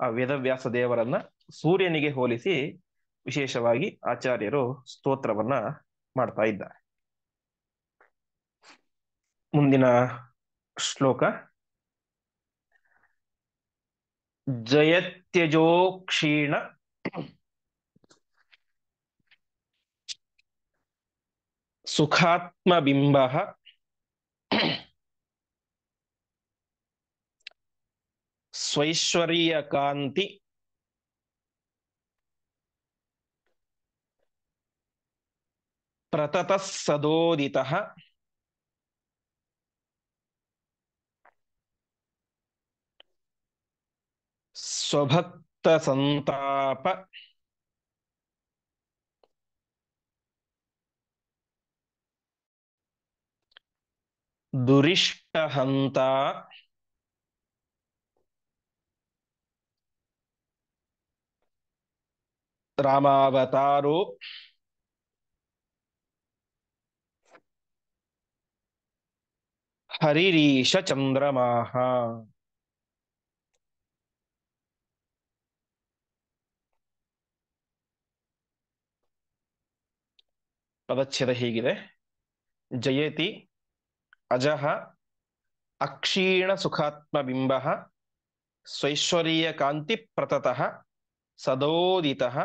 ಆ ವೇದವ್ಯಾಸ ದೇವರನ್ನ ಸೂರ್ಯನಿಗೆ ಹೋಲಿಸಿ ವಿಶೇಷವಾಗಿ ಆಚಾರ್ಯರು ಸ್ತೋತ್ರವನ್ನ ಮಾಡ್ತಾ ಇದ್ದಾರೆ. ಮುಂದಿನ ಶ್ಲೋಕ: ಜಯತ್ಯಜೋ ಕ್ಷೀಣ ಸುಖಾತ್ಮಬಿಂಬ ಸ್ವೈಶ್ವರ್ಯ ಕಾಂತಿ ಪ್ರತತಃ ಸದೋದಿತಃ ಸ್ವಭಕ್ತ ಸಂತಾಪ ದುರಿಷ್ಟಹಂತ ರಾಮಾವತಾರೋ ಹರಿರೀಶ ಚಂದ್ರಮಾಹ. ಪದಚ್ಛೇದ ಹೀಗಿದೆ: ಜಯತಿ ಅಜಃ ಅಕ್ಷೀಣ ಸುಖಾತ್ಮಬಿಂಬ ಸ್ವೈಶ್ವರ್ಯ ಕಾಂತಿ ಪ್ರತತಃ ಸದೋದಿತಃ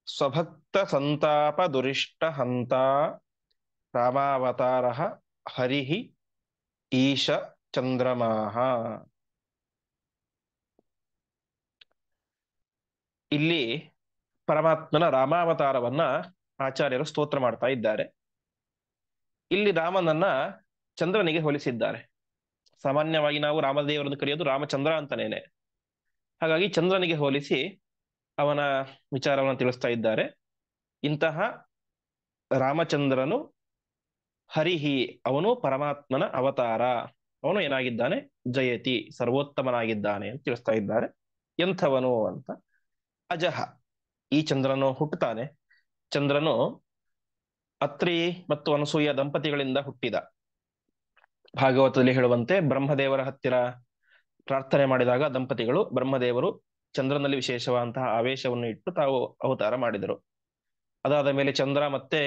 ಸ್ವಭಕ್ತ ಸಂತಾಪ ದುರಿಷ್ಟ ಹಂತ ರಾಮಾವತಾರ ಹರಿಃ ಈಶ ಚಂದ್ರಮಾಹ. ಇಲ್ಲಿ ಪರಮಾತ್ಮನ ರಾಮಾವತಾರವನ್ನ ಆಚಾರ್ಯರು ಸ್ತೋತ್ರ ಮಾಡ್ತಾ ಇದ್ದಾರೆ. ಇಲ್ಲಿ ರಾಮನನ್ನ ಚಂದ್ರನಿಗೆ ಹೋಲಿಸಿದ್ದಾರೆ. ಸಾಮಾನ್ಯವಾಗಿ ನಾವು ರಾಮದೇವರನ್ನು ಕರೆಯೋದು ರಾಮಚಂದ್ರ ಅಂತನೇನೆ. ಹಾಗಾಗಿ ಚಂದ್ರನಿಗೆ ಹೋಲಿಸಿ ಅವನ ವಿಚಾರವನ್ನು ತಿಳಿಸ್ತಾ ಇದ್ದಾರೆ. ಇಂತಹ ರಾಮಚಂದ್ರನು ಹರಿಹಿ, ಅವನು ಪರಮಾತ್ಮನ ಅವತಾರ, ಅವನು ಏನಾಗಿದ್ದಾನೆ? ಜಯತಿ, ಸರ್ವೋತ್ತಮನಾಗಿದ್ದಾನೆ ಅಂತ ತಿಳಿಸ್ತಾ ಇದ್ದಾರೆ. ಎಂಥವನು ಅಂತ: ಅಜಹ, ಈ ಚಂದ್ರನು ಹುಟ್ಟುತ್ತಾನೆ. ಚಂದ್ರನು ಅತ್ರಿ ಮತ್ತು ಅನಸೂಯ ದಂಪತಿಗಳಿಂದ ಹುಟ್ಟಿದ. ಭಾಗವತದಲ್ಲಿ ಹೇಳುವಂತೆ ಬ್ರಹ್ಮದೇವರ ಹತ್ತಿರ ಪ್ರಾರ್ಥನೆ ಮಾಡಿದಾಗ ದಂಪತಿಗಳು, ಬ್ರಹ್ಮದೇವರು ಚಂದ್ರನಲ್ಲಿ ವಿಶೇಷವಾದಂತಹ ಆವೇಶವನ್ನು ಇಟ್ಟು ತಾವು ಅವತಾರ ಮಾಡಿದರು. ಅದಾದ ಮೇಲೆ ಚಂದ್ರ ಮತ್ತೆ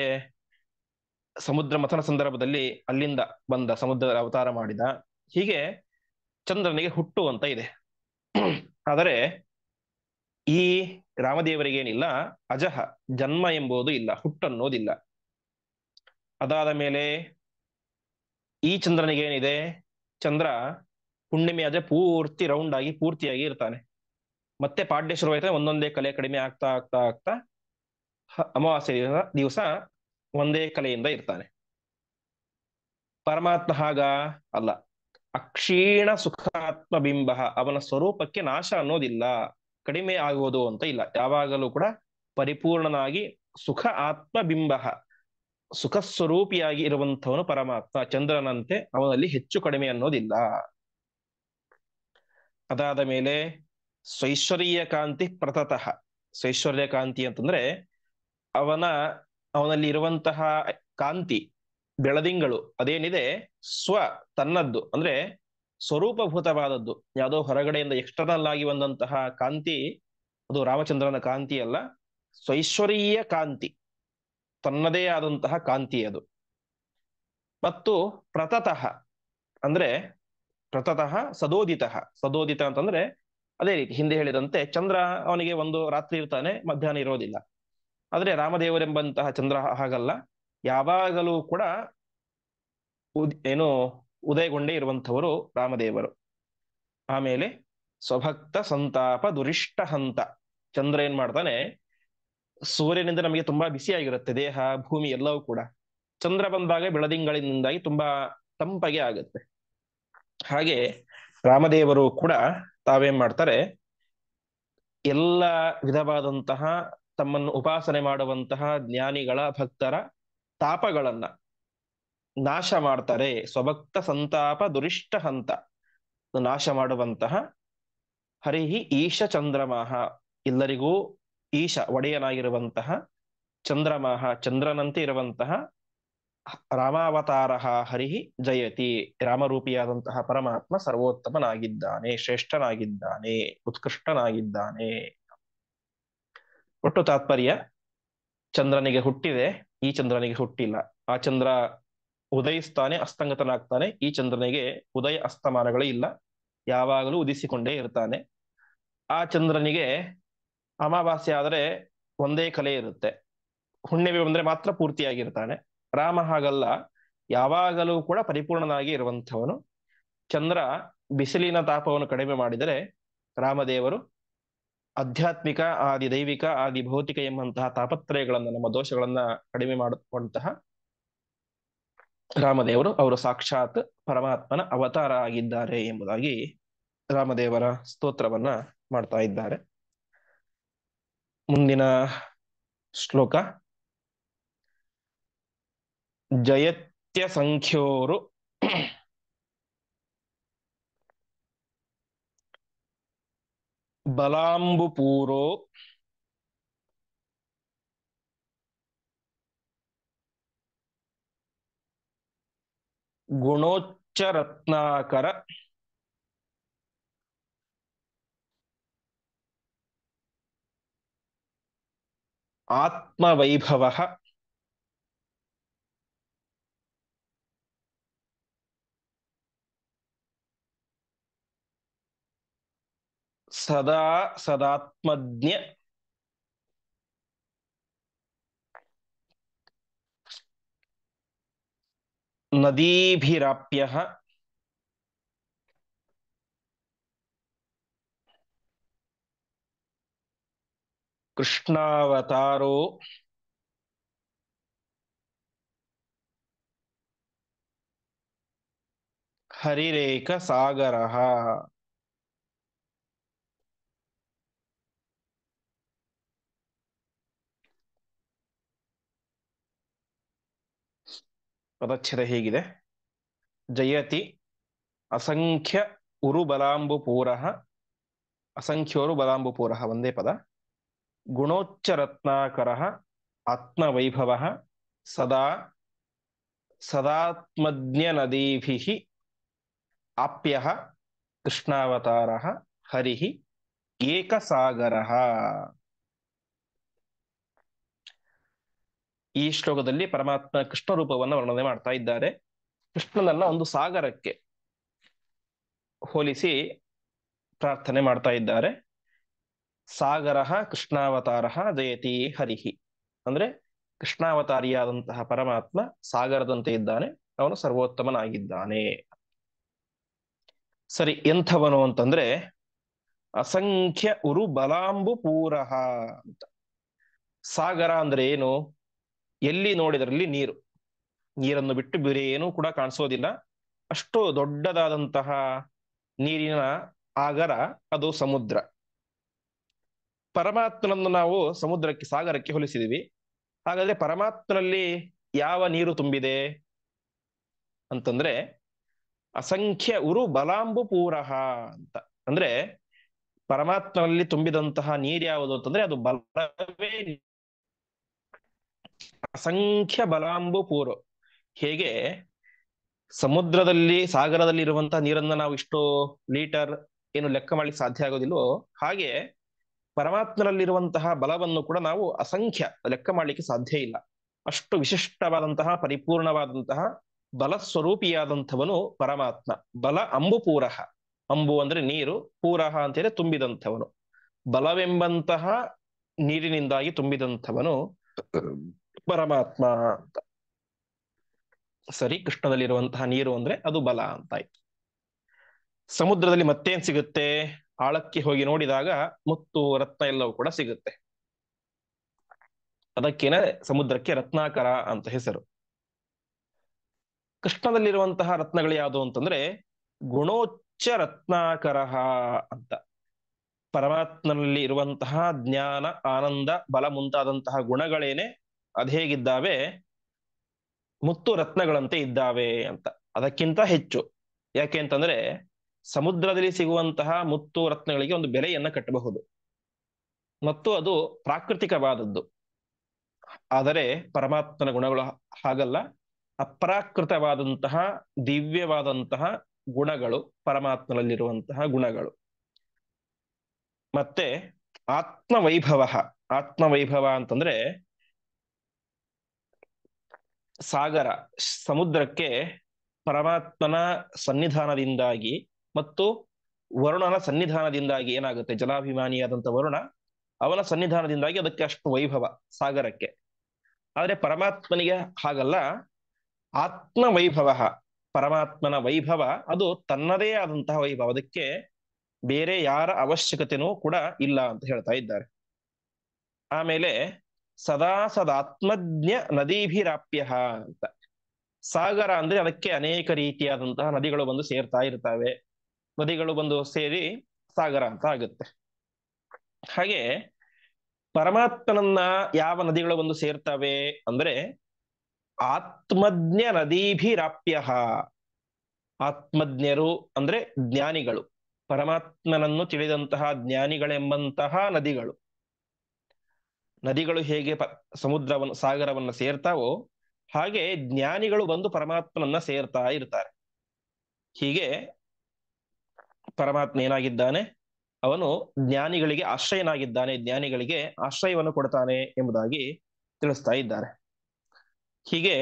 ಸಮುದ್ರ ಮಥನ ಸಂದರ್ಭದಲ್ಲಿ ಅಲ್ಲಿಂದ ಬಂದ ಸಮುದ್ರ ಅವತಾರ ಮಾಡಿದ. ಹೀಗೆ ಚಂದ್ರನಿಗೆ ಹುಟ್ಟು ಅಂತ ಇದೆ. ಆದರೆ ಈ ರಾಮದೇವರಿಗೇನಿಲ್ಲ, ಅಜಹ, ಜನ್ಮ ಎಂಬುದು ಇಲ್ಲ, ಹುಟ್ಟನ್ನೋದಿಲ್ಲ. ಅದಾದ ಮೇಲೆ ಈ ಚಂದ್ರನಿಗೇನಿದೆ? ಚಂದ್ರ ಹುಣ್ಣಿಮೆ ಆದ್ರೆ ಪೂರ್ತಿ ರೌಂಡ್ ಆಗಿ ಪೂರ್ತಿಯಾಗಿ ಇರ್ತಾನೆ. ಮತ್ತೆ ಪಾಡ್ಯ ಶುರುವಾಯ್ತಾನೆ, ಒಂದೊಂದೇ ಕಲೆ ಕಡಿಮೆ ಆಗ್ತಾ ಆಗ್ತಾ ಆಗ್ತಾ ಅಮಾವಾಸ್ಯ ದಿವಸ ಒಂದೇ ಕಲೆಯಿಂದ ಇರ್ತಾನೆ. ಪರಮಾತ್ಮ ಹಾಗ ಅಲ್ಲ, ಅಕ್ಷೀಣ ಸುಖಾತ್ಮ ಬಿಂಬ, ಅವನ ಸ್ವರೂಪಕ್ಕೆ ನಾಶ ಅನ್ನೋದಿಲ್ಲ, ಕಡಿಮೆ ಆಗುವುದು ಅಂತ ಇಲ್ಲ. ಯಾವಾಗಲೂ ಕೂಡ ಪರಿಪೂರ್ಣನಾಗಿ ಸುಖ ಆತ್ಮ ಬಿಂಬ, ಸುಖ ಸ್ವರೂಪಿಯಾಗಿ ಇರುವಂಥವನು ಪರಮಾತ್ಮ. ಚಂದ್ರನಂತೆ ಅವನಲ್ಲಿ ಹೆಚ್ಚು ಕಡಿಮೆ ಅನ್ನೋದಿಲ್ಲ. ಅದಾದ ಮೇಲೆ ಸ್ವೈಶ್ವರ್ಯ ಕಾಂತಿ ಪ್ರತತಃ. ಸ್ವೈಶ್ವರ್ಯ ಕಾಂತಿ ಅಂತಂದ್ರೆ ಅವನಲ್ಲಿ ಇರುವಂತಹ ಕಾಂತಿ, ಬೆಳದಿಂಗಳು ಅದೇನಿದೆ, ತನ್ನದ್ದು ಅಂದ್ರೆ ಸ್ವರೂಪಭೂತವಾದದ್ದು. ಯಾವುದೋ ಹೊರಗಡೆಯಿಂದ ಎಕ್ಸ್ಟರ್ನಲ್ ಆಗಿ ಬಂದಂತಹ ಕಾಂತಿ ಅದು ರಾಮಚಂದ್ರನ ಕಾಂತಿ ಅಲ್ಲ. ಸ್ವೈಶ್ವರ್ಯ ಕಾಂತಿ, ತನ್ನದೇ ಆದಂತಹ ಕಾಂತಿ ಅದು. ಮತ್ತು ಪ್ರತತಃ ಅಂದ್ರೆ ಪ್ರತತಃ ಸದೋದಿತ. ಸದೋದಿತ ಅಂತಂದ್ರೆ ಅದೇ ರೀತಿ ಹಿಂದೆ ಹೇಳಿದಂತೆ ಚಂದ್ರ ಅವನಿಗೆ ಒಂದು ರಾತ್ರಿ ಇರ್ತಾನೆ, ಮಧ್ಯಾಹ್ನ ಇರೋದಿಲ್ಲ. ಆದ್ರೆ ರಾಮದೇವರೆಂಬಂತಹ ಚಂದ್ರ ಹಾಗಲ್ಲ, ಯಾವಾಗಲೂ ಕೂಡ ಏನು ಉದಯಗೊಂಡೇ ಇರುವಂಥವರು ರಾಮದೇವರು. ಆಮೇಲೆ ಸ್ವಭಕ್ತ ಸಂತಾಪ ದುರಿಷ್ಟ ಹಂತ. ಚಂದ್ರ ಏನ್ ಮಾಡ್ತಾನೆ, ಸೂರ್ಯನಿಂದ ನಮಗೆ ತುಂಬಾ ಬಿಸಿಯಾಗಿರುತ್ತೆ ದೇಹ, ಭೂಮಿ ಎಲ್ಲವೂ ಕೂಡ. ಚಂದ್ರ ಬಂದಾಗ ಬೆಳದಿಂಗಳಿನಿಂದಾಗಿ ತುಂಬಾ ತಂಪಗೆ ಆಗುತ್ತೆ. ಹಾಗೆ ರಾಮದೇವರು ಕೂಡ ತಾವೇನ್ ಮಾಡ್ತಾರೆ, ಎಲ್ಲ ವಿಧವಾದಂತಹ ತಮ್ಮನ್ನು ಉಪಾಸನೆ ಮಾಡುವಂತಹ ಜ್ಞಾನಿಗಳ ಭಕ್ತರ ತಾಪಗಳನ್ನ ನಾಶ ಮಾಡ್ತಾರೆ. ಸ್ವಭಕ್ತ ಸಂತಾಪ ದುರಿಷ್ಟ ಹಂತ, ನಾಶ ಮಾಡುವಂತಹ ಹರಿಹಿ ಈಶ ಚಂದ್ರಮಾಹ, ಎಲ್ಲರಿಗೂ ಈಶ ಒಡೆಯನಾಗಿರುವಂತಹ ಚಂದ್ರಮಾಹ, ಚಂದ್ರನಂತೆ ಇರುವಂತಹ ರಾಮಾವತಾರ ಹರಿಹಿ ಜಯತಿ, ರಾಮರೂಪಿಯಾದಂತಹ ಪರಮಾತ್ಮ ಸರ್ವೋತ್ತಮನಾಗಿದ್ದಾನೆ, ಶ್ರೇಷ್ಠನಾಗಿದ್ದಾನೆ, ಉತ್ಕೃಷ್ಟನಾಗಿದ್ದಾನೆ. ಒಟ್ಟು ತಾತ್ಪರ್ಯ, ಚಂದ್ರನಿಗೆ ಹುಟ್ಟಿದೆ, ಈ ಚಂದ್ರನಿಗೆ ಹುಟ್ಟಿಲ್ಲ. ಆ ಚಂದ್ರ ಉದಯಿಸ್ತಾನೆ, ಅಸ್ತಂಗತನಾಗ್ತಾನೆ. ಈ ಚಂದ್ರನಿಗೆ ಉದಯ ಅಸ್ತಮಾನಗಳೇ ಇಲ್ಲ, ಯಾವಾಗಲೂ ಉದಿಸಿಕೊಂಡೇ ಇರ್ತಾನೆ. ಆ ಚಂದ್ರನಿಗೆ ಅಮಾವಾಸ್ಯೆ ಆದರೆ ಒಂದೇ ಕಲೆ ಇರುತ್ತೆ, ಹುಣ್ಣಿಮೆ ಬಂದ್ರೆ ಮಾತ್ರ ಪೂರ್ತಿಯಾಗಿರ್ತಾನೆ. ರಾಮ ಹಾಗಲ್ಲ, ಯಾವಾಗಲೂ ಕೂಡ ಪರಿಪೂರ್ಣನಾಗಿ ಇರುವಂಥವನು. ಚಂದ್ರ ಬಿಸಿಲಿನ ತಾಪವನ್ನು ಕಡಿಮೆ ಮಾಡಿದರೆ ರಾಮದೇವರು ಆಧ್ಯಾತ್ಮಿಕ ಆದಿ ದೈವಿಕ ಆದಿ ಭೌತಿಕ ಎಂಬಂತಹ ತಾಪತ್ರಯಗಳನ್ನ, ನಮ್ಮ ದೋಷಗಳನ್ನ ಕಡಿಮೆ ಮಾಡುವಂತಹ ರಾಮದೇವರು, ಅವರು ಸಾಕ್ಷಾತ್ ಪರಮಾತ್ಮನ ಅವತಾರ ಆಗಿದ್ದಾರೆ ಎಂಬುದಾಗಿ ರಾಮದೇವರ ಸ್ತೋತ್ರವನ್ನ ಮಾಡ್ತಾ ಇದ್ದಾರೆ. ಮುಂದಿನ ಶ್ಲೋಕ, ಜಯತ್ಯ ಸಂಖ್ಯೋರು ಬಲಾಂಬುಪೂರೋ ಗುಣೋಚ್ಚರತ್ನಾಕರ ಆತ್ಮವೈಭವ ಸದಾ ಸದಾತ್ಮಜ್ಞ ನದೀಭಿರಾಪ್ಯ ಕೃಷ್ಣಾವತಾರೋ ಹರಿರೇಕ ಸಾಗರ. ಪದಚ್ಛೇದ ಹೀಗಿದೆ, ಜಯತಿ ಅಸಂಖ್ಯ ಉರುಬಲಾಂಬುಪೂರ, ಅಸಂಖ್ಯೋರು ಬಲಾಂಬುಪೂರ ಒಂದೇ ಪದ. ಗುಣೋಚ್ಚರತ್ನಾಕರ ಆತ್ಮವೈಭವ ಸದಾ ಸದಾತ್ಮಜ್ಞ ನದೀಭಿ ಆಪ್ಯ ಕೃಷ್ಣಾವತಾರ ಹರಿ ಏಕಸಾಗರ. ಈ ಶ್ಲೋಕದಲ್ಲಿ ಪರಮಾತ್ಮ ಕೃಷ್ಣ ರೂಪವನ್ನು ವರ್ಣನೆ ಮಾಡ್ತಾ ಇದ್ದಾರೆ. ಕೃಷ್ಣನನ್ನ ಒಂದು ಸಾಗರಕ್ಕೆ ಹೋಲಿಸಿ ಪ್ರಾರ್ಥನೆ ಮಾಡ್ತಾ ಇದ್ದಾರೆ. ಸಾಗರ ಕೃಷ್ಣಾವತಾರ ಜಯತಿ ಹರಿಹಿ, ಅಂದ್ರೆ ಕೃಷ್ಣಾವತಾರಿಯಾದಂತಹ ಪರಮಾತ್ಮ ಸಾಗರದಂತೆ ಇದ್ದಾನೆ, ಅವನು ಸರ್ವೋತ್ತಮನಾಗಿದ್ದಾನೆ. ಸರಿ, ಎಂಥವನು ಅಂತಂದ್ರೆ ಅಸಂಖ್ಯ ಉರು ಬಲಾಂಬು ಪೂರಹ ಅಂತ. ಸಾಗರ ಅಂದ್ರೆ ಏನು? ಎಲ್ಲಿ ನೋಡಿದ್ರಲ್ಲಿ ನೀರು, ನೀರನ್ನು ಬಿಟ್ಟು ಬೇರೆ ಏನೂ ಕೂಡ ಕಾಣಿಸೋದಿಲ್ಲ. ಅಷ್ಟು ದೊಡ್ಡದಾದಂತಹ ನೀರಿನ ಆಗರ ಅದು ಸಮುದ್ರ. ಪರಮಾತ್ಮನನ್ನು ನಾವು ಸಮುದ್ರಕ್ಕೆ, ಸಾಗರಕ್ಕೆ ಹೋಲಿಸಿದೀವಿ. ಹಾಗಾದ್ರೆ ಪರಮಾತ್ಮನಲ್ಲಿ ಯಾವ ನೀರು ತುಂಬಿದೆ ಅಂತಂದ್ರೆ ಅಸಂಖ್ಯ ಉರು ಬಲಾಂಬು ಪೂರಹ ಅಂತ. ಅಂದ್ರೆ ಪರಮಾತ್ಮನಲ್ಲಿ ತುಂಬಿದಂತಹ ನೀರು ಯಾವುದು ಅಂತಂದ್ರೆ ಅದು ಬಲವೇ. ಅಸಂಖ್ಯ ಬಲಾಂಬು ಪೂರ, ಹೇಗೆ ಸಮುದ್ರದಲ್ಲಿ ಸಾಗರದಲ್ಲಿ ಇರುವಂತಹ ನೀರನ್ನ ನಾವು ಇಷ್ಟು ಲೀಟರ್ ಏನು ಲೆಕ್ಕ ಮಾಡ್ಲಿಕ್ಕೆ ಸಾಧ್ಯ ಆಗೋದಿಲ್ವೋ, ಹಾಗೆ ಪರಮಾತ್ಮನಲ್ಲಿರುವಂತಹ ಬಲವನ್ನು ಕೂಡ ನಾವು ಅಸಂಖ್ಯ ಲೆಕ್ಕ ಮಾಡ್ಲಿಕ್ಕೆ ಸಾಧ್ಯ ಇಲ್ಲ. ಅಷ್ಟು ವಿಶಿಷ್ಟವಾದಂತಹ ಪರಿಪೂರ್ಣವಾದಂತಹ ಬಲ ಸ್ವರೂಪಿಯಾದಂಥವನು ಪರಮಾತ್ಮ. ಬಲ ಅಂಬುಪೂರಃ, ಅಂಬು ಅಂದ್ರೆ ನೀರು, ಪೂರಃ ಅಂತೇಳಿ ತುಂಬಿದಂಥವನು, ಬಲವೆಂಬಂತಹ ನೀರಿನಿಂದಾಗಿ ತುಂಬಿದಂಥವನು ಪರಮಾತ್ಮ ಅಂತ. ಸರಿ, ಕೃಷ್ಣದಲ್ಲಿರುವಂತಹ ನೀರು ಅಂದ್ರೆ ಅದು ಬಲ ಅಂತಾಯ್ತು. ಸಮುದ್ರದಲ್ಲಿ ಮತ್ತೇನ್ ಸಿಗುತ್ತೆ? ಆಳಕ್ಕೆ ಹೋಗಿ ನೋಡಿದಾಗ ಮುತ್ತು ರತ್ನ ಎಲ್ಲವೂ ಕೂಡ ಸಿಗುತ್ತೆ. ಅದಕ್ಕೇನೆ ಸಮುದ್ರಕ್ಕೆ ರತ್ನಾಕರ ಅಂತ ಹೆಸರು. ಕೃಷ್ಣದಲ್ಲಿರುವಂತಹ ರತ್ನಗಳು ಯಾವುದು ಅಂತಂದ್ರೆ ಗುಣೋಚ್ಚ ರತ್ನಾಕರ ಅಂತ. ಪರಮಾತ್ಮನಲ್ಲಿ ಇರುವಂತಹ ಜ್ಞಾನ, ಆನಂದ, ಬಲ ಮುಂತಾದಂತಹ ಗುಣಗಳೇನೆ ಅದೇಗಿದ್ದಾವೆ, ಮುತ್ತು ರತ್ನಗಳಂತೆ ಇದ್ದಾವೆ ಅಂತ. ಅದಕ್ಕಿಂತ ಹೆಚ್ಚು. ಯಾಕೆ ಅಂತಂದ್ರೆ ಸಮುದ್ರದಲ್ಲಿ ಸಿಗುವಂತಹ ಮುತ್ತು ರತ್ನಗಳಿಗೆ ಒಂದು ಬೆಲೆಯನ್ನ ಕಟ್ಟಬಹುದು ಮತ್ತು ಅದು ಪ್ರಾಕೃತಿಕವಾದದ್ದು. ಆದರೆ ಪರಮಾತ್ಮನ ಗುಣಗಳು ಹಾಗಲ್ಲ. ಅಪ್ರಾಕೃತವಾದಂತಹ ದಿವ್ಯವಾದಂತಹ ಗುಣಗಳು ಪರಮಾತ್ಮನಲ್ಲಿರುವಂತಹ ಗುಣಗಳು. ಮತ್ತೆ ಆತ್ಮವೈಭವ. ಆತ್ಮವೈಭವ ಅಂತಂದ್ರೆ ಸಾಗರ, ಸಮುದ್ರಕ್ಕೆ ಪರಮಾತ್ಮನ ಸನ್ನಿಧಾನದಿಂದಾಗಿ ಮತ್ತು ವರುಣನ ಸನ್ನಿಧಾನದಿಂದಾಗಿ ಏನಾಗುತ್ತೆ, ಜಲಾಭಿಮಾನಿಯಾದಂಥ ವರುಣ, ಅವನ ಸನ್ನಿಧಾನದಿಂದಾಗಿ ಅದಕ್ಕೆ ಅಷ್ಟು ವೈಭವ ಸಾಗರಕ್ಕೆ. ಆದರೆ ಪರಮಾತ್ಮನಿಗೆ ಹಾಗಲ್ಲ. ಆತ್ಮವೈಭವ, ಪರಮಾತ್ಮನ ವೈಭವ ಅದು ತನ್ನದೇ ಆದಂತಹ ವೈಭವ, ಅದಕ್ಕೆ ಬೇರೆ ಯಾರ ಅವಶ್ಯಕತೆನೂ ಕೂಡ ಇಲ್ಲ ಅಂತ ಹೇಳ್ತಾ ಇದ್ದಾರೆ. ಆಮೇಲೆ ಸದಾ ಸದಾತ್ಮಜ್ಞ ನದೀಭಿರಾಪ್ಯ ಅಂತ. ಸಾಗರ ಅಂದ್ರೆ ಅದಕ್ಕೆ ಅನೇಕ ರೀತಿಯಾದಂತಹ ನದಿಗಳು ಬಂದು ಸೇರ್ತಾ ಇರ್ತವೆ. ನದಿಗಳು ಬಂದು ಸೇರಿ ಸಾಗರ ಅಂತ ಆಗುತ್ತೆ. ಹಾಗೆ ಪರಮಾತ್ಮನನ್ನ ಯಾವ ನದಿಗಳು ಬಂದು ಸೇರ್ತವೆ ಅಂದ್ರೆ ಆತ್ಮಜ್ಞ ನದೀಭಿರಾಪ್ಯ. ಆತ್ಮಜ್ಞರು ಅಂದ್ರೆ ಜ್ಞಾನಿಗಳು, ಪರಮಾತ್ಮನನ್ನು ತಿಳಿದಂತಹ ಜ್ಞಾನಿಗಳೆಂಬಂತಹ ನದಿಗಳು. ನದಿಗಳು ಹೇಗೆ ಸಮುದ್ರವನ್ನು, ಸಾಗರವನ್ನು ಸೇರ್ತಾವೋ ಹಾಗೆ ಜ್ಞಾನಿಗಳು ಬಂದು ಪರಮಾತ್ಮನನ್ನ ಸೇರ್ತಾ ಇರ್ತಾರೆ. ಹೀಗೆ ಪರಮಾತ್ಮ ಏನಾಗಿದ್ದಾನೆ, ಅವನು ಜ್ಞಾನಿಗಳಿಗೆ ಆಶ್ರಯನಾಗಿದ್ದಾನೆ, ಜ್ಞಾನಿಗಳಿಗೆ ಆಶ್ರಯವನ್ನು ಕೊಡ್ತಾನೆ ಎಂಬುದಾಗಿ ತಿಳಿಸ್ತಾ ಇದ್ದಾರೆ. ಹೀಗೆ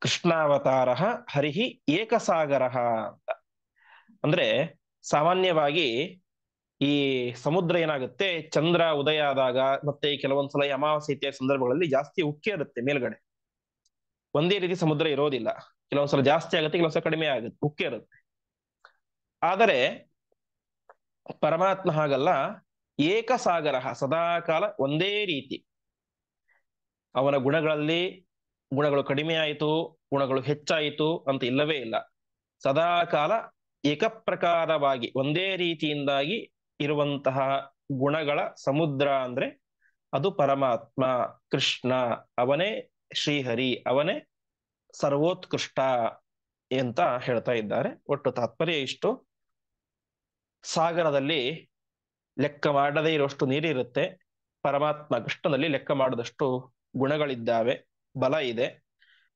ಕೃಷ್ಣಾವತಾರ ಹರಿಹಿ ಏಕಸಾಗರ ಅಂತ. ಅಂದ್ರೆ ಸಾಮಾನ್ಯವಾಗಿ ಈ ಸಮುದ್ರ ಏನಾಗುತ್ತೆ, ಚಂದ್ರ ಉದಯ ಆದಾಗ ಮತ್ತೆ ಕೆಲವೊಂದ್ಸಲ ಅಮಾವಾಸ್ಯೆ ಇತ್ಯಾದಿ ಸಂದರ್ಭಗಳಲ್ಲಿ ಜಾಸ್ತಿ ಉಕ್ಕಿ ಇರುತ್ತೆ ಮೇಲ್ಗಡೆ. ಒಂದೇ ರೀತಿ ಸಮುದ್ರ ಇರೋದಿಲ್ಲ. ಕೆಲವೊಂದ್ಸಲ ಜಾಸ್ತಿ ಆಗುತ್ತೆ, ಕೆಲವೊಂದ್ಸಲ ಕಡಿಮೆ ಆಗುತ್ತೆ, ಉಕ್ಕಿ ಇರುತ್ತೆ. ಆದರೆ ಪರಮಾತ್ಮ ಹಾಗಲ್ಲ. ಏಕಸಾಗರ, ಸದಾಕಾಲ ಒಂದೇ ರೀತಿ. ಅವನ ಗುಣಗಳಲ್ಲಿ ಗುಣಗಳು ಕಡಿಮೆ ಆಯಿತು, ಗುಣಗಳು ಹೆಚ್ಚಾಯಿತು ಅಂತ ಇಲ್ಲವೇ ಇಲ್ಲ. ಸದಾಕಾಲ ಏಕಪ್ರಕಾರವಾಗಿ ಒಂದೇ ರೀತಿಯಿಂದಾಗಿ ಇರುವಂತಹ ಗುಣಗಳ ಸಮುದ್ರ ಅಂದ್ರೆ ಅದು ಪರಮಾತ್ಮ, ಕೃಷ್ಣ. ಅವನೇ ಶ್ರೀಹರಿ, ಅವನೇ ಸರ್ವೋತ್ಕೃಷ್ಟ ಅಂತ ಹೇಳ್ತಾ ಇದ್ದಾರೆ. ಒಟ್ಟು ತಾತ್ಪರ್ಯ ಇಷ್ಟು. ಸಾಗರದಲ್ಲಿ ಲೆಕ್ಕ ಮಾಡದೇ ಇರುವಷ್ಟು ನೀರಿರುತ್ತೆ. ಪರಮಾತ್ಮ ಕೃಷ್ಣನಲ್ಲಿ ಲೆಕ್ಕ ಮಾಡದಷ್ಟು ಗುಣಗಳಿದ್ದಾವೆ, ಬಲ ಇದೆ.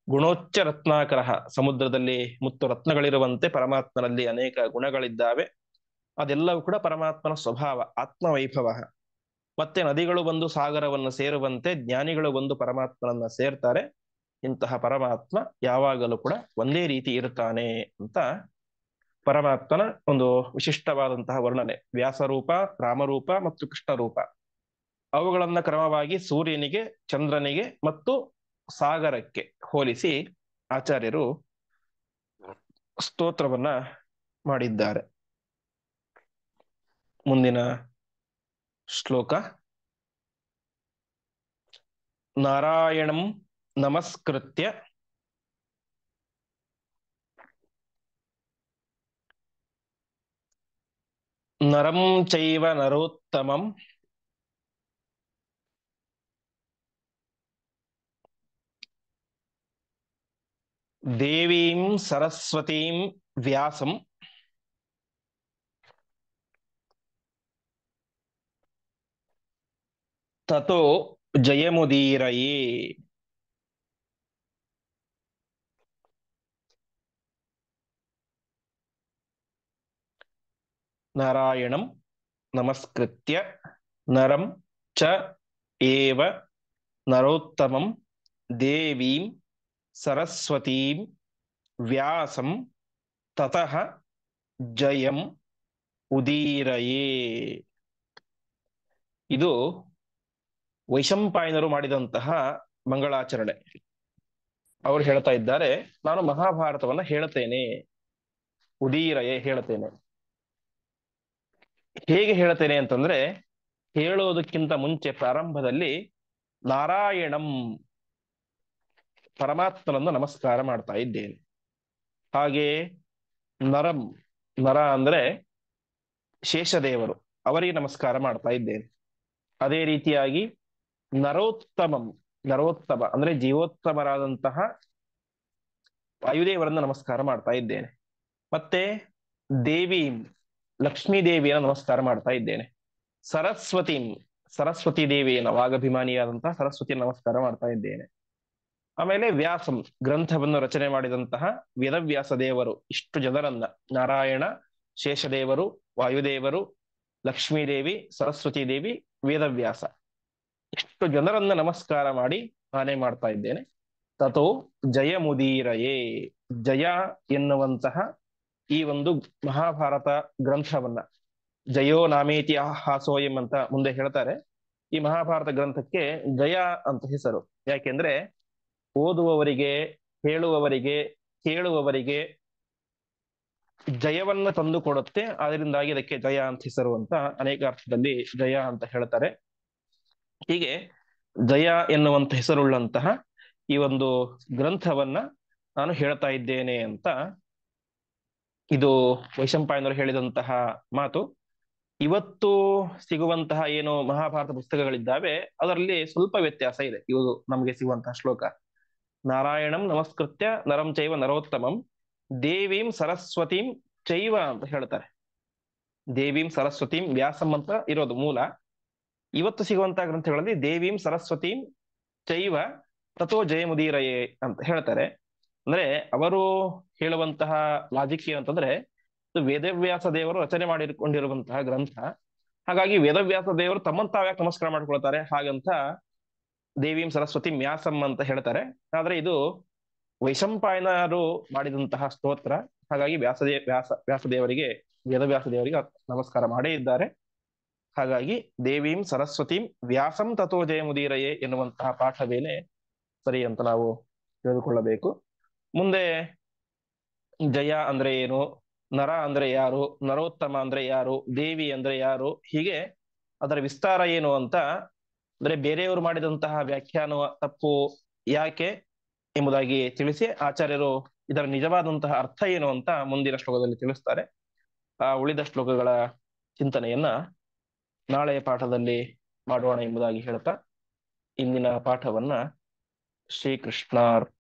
ಗುಣೋಚ್ಚ ರತ್ನಾಕರ, ಸಮುದ್ರದಲ್ಲಿ ಮುತ್ತು ರತ್ನಗಳಿರುವಂತೆ ಪರಮಾತ್ಮನಲ್ಲಿ ಅನೇಕ ಗುಣಗಳಿದ್ದಾವೆ. ಅದೆಲ್ಲವೂ ಕೂಡ ಪರಮಾತ್ಮನ ಸ್ವಭಾವ, ಆತ್ಮವೈಭವ. ಮತ್ತೆ ನದಿಗಳು ಬಂದು ಸಾಗರವನ್ನು ಸೇರುವಂತೆ ಜ್ಞಾನಿಗಳು ಬಂದು ಪರಮಾತ್ಮನನ್ನ ಸೇರ್ತಾರೆ. ಇಂತಹ ಪರಮಾತ್ಮ ಯಾವಾಗಲೂ ಕೂಡ ಒಂದೇ ರೀತಿ ಇರ್ತಾನೆ ಅಂತ ಪರಮಾತ್ಮನ ಒಂದು ವಿಶಿಷ್ಟವಾದಂತಹ ವರ್ಣನೆ. ವ್ಯಾಸರೂಪ, ರಾಮರೂಪ ಮತ್ತು ಕೃಷ್ಣ ರೂಪ, ಅವುಗಳನ್ನ ಕ್ರಮವಾಗಿ ಸೂರ್ಯನಿಗೆ, ಚಂದ್ರನಿಗೆ ಮತ್ತು ಸಾಗರಕ್ಕೆ ಹೋಲಿಸಿ ಆಚಾರ್ಯರು ಸ್ತೋತ್ರವನ್ನ ಮಾಡಿದ್ದಾರೆ. ಮುಂದಿನ ಶ್ಲೋಕ. ನಾರಾಯಣಂ ನಮಸ್ಕೃತ್ಯ ನರಂ ಚೈವ ನರೋತ್ತಮಂ ದೇವೀಂ ಸರಸ್ವತೀಂ ವ್ಯಾಸಂ ತತೋ ಜಯಮುದೀರಯೇ. ನಾರಾಯಣಂ ನಮಸ್ಕೃತ್ಯ ನರಂ ಚ ಏವ ನರೋತ್ತಮಂ ದೇವೀಂ ಸರಸ್ವತೀಂ ವ್ಯಾಸಂ ತತಃ ಜಯಂ ಉದೀರಯೇ. ಇದು ವೈಶಂಪಾಯನರು ಮಾಡಿದಂತಹ ಮಂಗಳಾಚರಣೆ. ಅವರು ಹೇಳ್ತಾ ಇದ್ದಾರೆ, ನಾನು ಮಹಾಭಾರತವನ್ನ ಹೇಳುತ್ತೇನೆ, ಉದೀರಯೇ ಹೇಳುತ್ತೇನೆ. ಹೇಗೆ ಹೇಳ್ತೇನೆ ಅಂತಂದ್ರೆ, ಹೇಳೋದಕ್ಕಿಂತ ಮುಂಚೆ ಪ್ರಾರಂಭದಲ್ಲಿ ನಾರಾಯಣಂ, ಪರಮಾತ್ಮನನ್ನು ನಮಸ್ಕಾರ ಮಾಡ್ತಾ ಇದ್ದೇನೆ. ಹಾಗೆ ನರಂ, ನರ ಅಂದ್ರೆ ಶೇಷದೇವರು, ಅವರಿಗೆ ನಮಸ್ಕಾರ ಮಾಡ್ತಾ ಇದ್ದೇನೆ. ಅದೇ ರೀತಿಯಾಗಿ ನರೋತ್ತಮಂ, ನರೋತ್ತಮ ಅಂದ್ರೆ ಜೀವೋತ್ತಮರಾದಂತಹ ವಾಯುದೇವರನ್ನು ನಮಸ್ಕಾರ ಮಾಡ್ತಾ ಇದ್ದೇನೆ. ಮತ್ತೆ ದೇವೀಂ, ಲಕ್ಷ್ಮೀ ದೇವಿಯನ್ನು ನಮಸ್ಕಾರ ಮಾಡ್ತಾ ಇದ್ದೇನೆ. ಸರಸ್ವತೀಂ, ಸರಸ್ವತಿ ದೇವಿಯನ್ನು, ವಾಗಭಿಮಾನಿಯಾದಂತಹ ಸರಸ್ವತಿ ನಮಸ್ಕಾರ ಮಾಡ್ತಾ ಇದ್ದೇನೆ. ಆಮೇಲೆ ವ್ಯಾಸಂ, ಗ್ರಂಥವನ್ನು ರಚನೆ ಮಾಡಿದಂತಹ ವೇದವ್ಯಾಸ ದೇವರು, ಇಷ್ಟು ಜನರನ್ನ, ನಾರಾಯಣ, ಶೇಷದೇವರು, ವಾಯುದೇವರು, ಲಕ್ಷ್ಮೀದೇವಿ, ಸರಸ್ವತಿ ದೇವಿ, ವೇದವ್ಯಾಸ, ಇಷ್ಟು ಜನರನ್ನ ನಮಸ್ಕಾರ ಮಾಡಿ ಆನೆ ಮಾಡ್ತಾ ಇದ್ದೇನೆ. ತಥೋ ಜಯ ಮುದೀರಯೇ, ಜಯ ಎನ್ನುವಂತಹ ಈ ಒಂದು ಮಹಾಭಾರತ ಗ್ರಂಥವನ್ನ, ಜಯೋ ನಾಮೇತಿ ಹಾಸೋಯಂ ಅಂತ ಮುಂದೆ ಹೇಳ್ತಾರೆ. ಈ ಮಹಾಭಾರತ ಗ್ರಂಥಕ್ಕೆ ಜಯ ಅಂತ ಹೆಸರು. ಯಾಕೆಂದ್ರೆ ಓದುವವರಿಗೆ, ಹೇಳುವವರಿಗೆ, ಕೇಳುವವರಿಗೆ ಜಯವನ್ನ ತಂದು ಕೊಡುತ್ತೆ. ಅದರಿಂದಾಗಿ ಇದಕ್ಕೆ ಜಯ ಅಂತ ಹೆಸರು ಅಂತ ಅನೇಕ ಅರ್ಥದಲ್ಲಿ ಜಯ ಅಂತ ಹೇಳ್ತಾರೆ. ಹೀಗೆ ಜಯ ಎನ್ನುವಂತ ಹೆಸರುಳ್ಳಂತಹ ಈ ಒಂದು ಗ್ರಂಥವನ್ನ ನಾನು ಹೇಳ್ತಾ ಇದ್ದೇನೆ ಅಂತ ಇದು ವೈಶಂಪಾಯನರು ಹೇಳಿದಂತಹ ಮಾತು. ಇವತ್ತು ಸಿಗುವಂತಹ ಏನು ಮಹಾಭಾರತ ಪುಸ್ತಕಗಳಿದ್ದಾವೆ ಅದರಲ್ಲಿ ಸ್ವಲ್ಪ ವ್ಯತ್ಯಾಸ ಇದೆ. ಇವು ನಮಗೆ ಸಿಗುವಂತಹ ಶ್ಲೋಕ, ನಾರಾಯಣಂ ನಮಸ್ಕೃತ್ಯ ನರಂ ಚೈವ ನರೋತ್ತಮಂ ದೇವೀಂ ಸರಸ್ವತೀಂ ಚೈವ ಅಂತ ಹೇಳ್ತಾರೆ. ದೇವೀಂ ಸರಸ್ವತೀಂ ವ್ಯಾಸಂ ಅಂತ ಇರೋದು ಮೂಲ. ಇವತ್ತು ಸಿಗುವಂತಹ ಗ್ರಂಥಗಳಲ್ಲಿ ದೇವೀಂ ಸರಸ್ವತೀಂ ಚೈವ ತಥೋ ಜಯಮುದೀರಯೇ ಅಂತ ಹೇಳ್ತಾರೆ. ಅಂದ್ರೆ ಅವರು ಹೇಳುವಂತಹ ಲಾಜಿಕ್ ಏನಂತಂದ್ರೆ, ಇದು ವೇದವ್ಯಾಸ ದೇವರು ರಚನೆ ಮಾಡಿಕೊಂಡಿರುವಂತಹ ಗ್ರಂಥ. ಹಾಗಾಗಿ ವೇದವ್ಯಾಸ ದೇವರು ತಮ್ಮನ್ನು ತಾವ್ಯಾಕೆ ನಮಸ್ಕಾರ ಮಾಡ್ಕೊಳ್ತಾರೆ, ಹಾಗಂತ ದೇವೀಂ ಸರಸ್ವತಿ ವ್ಯಾಸಂ ಅಂತ ಹೇಳ್ತಾರೆ. ಆದ್ರೆ ಇದು ವೈಶಂಪಾಯನರು ಮಾಡಿದಂತಹ ಸ್ತೋತ್ರ. ಹಾಗಾಗಿ ವ್ಯಾಸದೇವರಿಗೆ, ವೇದವ್ಯಾಸ ದೇವರಿಗೆ ನಮಸ್ಕಾರ ಮಾಡೇ ಇದ್ದಾರೆ. ಹಾಗಾಗಿ ದೇವೀಂ ಸರಸ್ವತೀಂ ವ್ಯಾಸಂ ತಥೋ ಜಯಮುದೀರಯೇ ಎನ್ನುವಂತಹ ಪಾಠವೇನೆ ಸರಿ ಅಂತ ನಾವು ತಿಳಿದುಕೊಳ್ಳಬೇಕು. ಮುಂದೆ ಜಯ ಅಂದ್ರೆ ಏನು, ನರ ಅಂದ್ರೆ ಯಾರು, ನರೋತ್ತಮ ಅಂದ್ರೆ ಯಾರು, ದೇವಿ ಅಂದ್ರೆ ಯಾರು, ಹೀಗೆ ಅದರ ವಿಸ್ತಾರ ಏನು ಅಂತ, ಅಂದ್ರೆ ಬೇರೆಯವರು ಮಾಡಿದಂತಹ ವ್ಯಾಖ್ಯಾನ ತಪ್ಪು ಯಾಕೆ ಎಂಬುದಾಗಿ ತಿಳಿಸಿ ಆಚಾರ್ಯರು ಇದರ ನಿಜವಾದಂತಹ ಅರ್ಥ ಏನು ಅಂತ ಮುಂದಿನ ಶ್ಲೋಕದಲ್ಲಿ ತಿಳಿಸ್ತಾರೆ. ಆ ಉಳಿದ ಶ್ಲೋಕಗಳ ಚಿಂತನೆಯನ್ನ ನಾಳೆಯ ಪಾಠದಲ್ಲಿ ಮಾಡೋಣ ಎಂಬುದಾಗಿ ಹೇಳ್ತಾ ಇಂದಿನ ಪಾಠವನ್ನ ಶ್ರೀಕೃಷ್ಣ